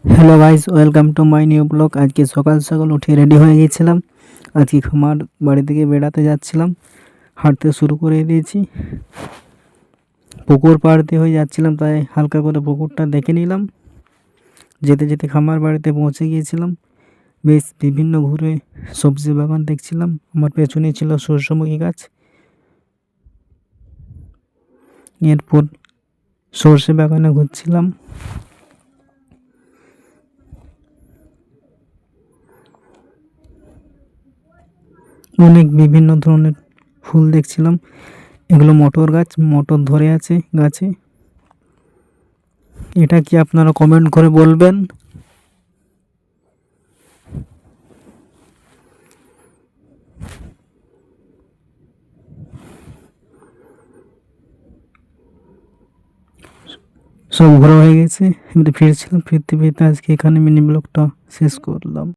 Hello guys, welcome to my new blog. আজকে সকাল সকাল উঠে রেডি হয়ে গেছিলাম। আজকে খামার বাড়ি থেকে বেড়াতে যাচ্ছিলাম, হাঁটতে শুরু করে দিয়েছি। পুকুর পাড় দিয়ে হয়ে যাচ্ছিলাম, তাই হালকা করে পুকুরটা দেখে নিলাম। যেতে যেতে খামার বাড়িতে পৌঁছে গিয়েছিলাম। বেশ বিভিন্ন ঘুরে সবজি বাগান দেখছিলাম। আমার পেছনে ছিল সূর্যমুখী গাছ। এরপর সর্ষে বাগানে ঘুরছিলাম। অনেক বিভিন্ন ধরনের ফুল দেখছিলাম। এগুলো মটর গাছ, মটর ধরে আছে গাছে। এটা কি আপনারা কমেন্ট করে বলবেন। সব ঘোরা হয়ে গেছে, এবারে ফিরছিলাম। ফিরতে ফিরতে আজকে এখানে মিনি ব্লগটা শেষ করলাম।